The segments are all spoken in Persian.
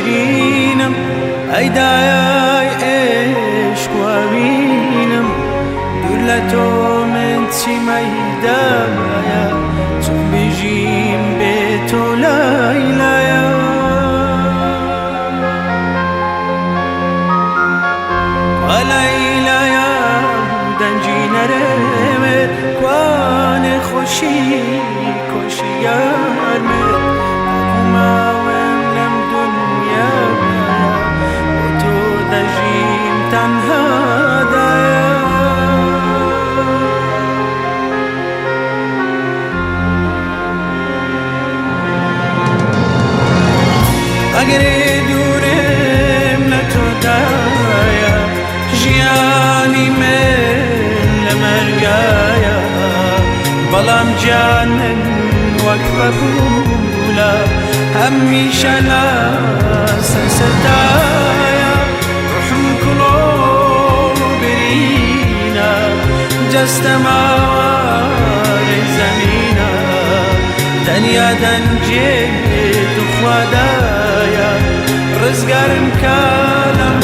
بجینم ای دایای عشق و بینم دولتو من چی میدایا تو بجیم به تو لیلایا و لیلایا دنجی نرمت کوان خوشی کشی یارمت ما ونم دنیا و تو دجیم تنها دایا اگر دورم نتو دایا جیانی من لمرگایا بلام جانن وقت بولا همیشه سرسدایا روحم کلو برینا جستم آوار زمینا دنیا دنجه تو خدایا رزگارم کالم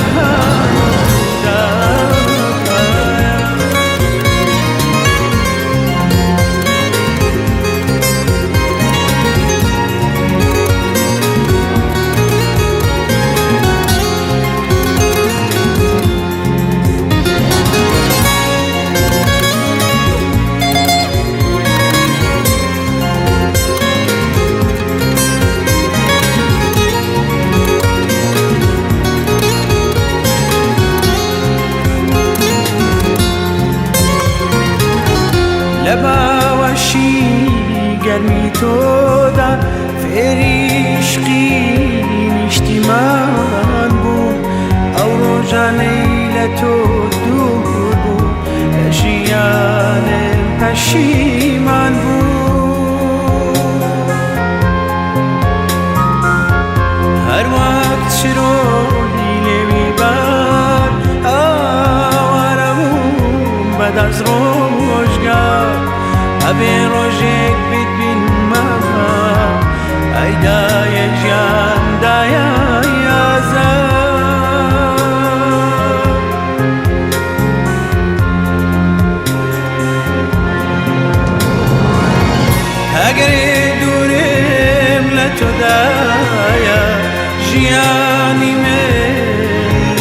لباوشی گرمی تو دا فریشقی نشتیمان بود او روزانه لتو دور بود اشیان پشیمان بود هر وقت شروعی لبی بار آوارمون بد از روزگار ابي روجك بين ما اي دايا جان دايا يا زار هاجري دورم لتدايا جياني من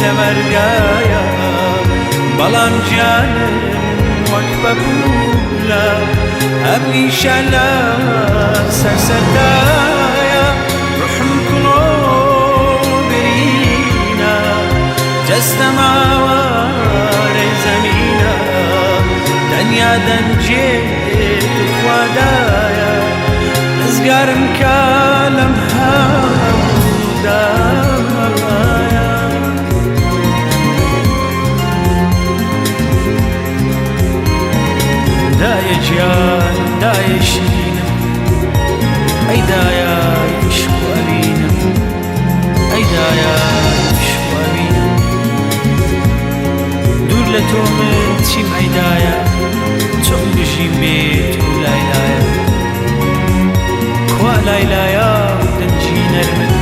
لمرقايا بلام جاني وقت بولا أبني شلا سرسدايا روحم كلو برينا جسم عوار زمينا دنيا دنجيت خدايا نزقار مكالم هاودايا دايا جيان دايا شينا اي دايا يشكو أبينا اي دايا يشكو أبينا دور لتومن تيم اي دايا توم بجيم بيت ولايلايا كوا لايلايا دنجي نرمت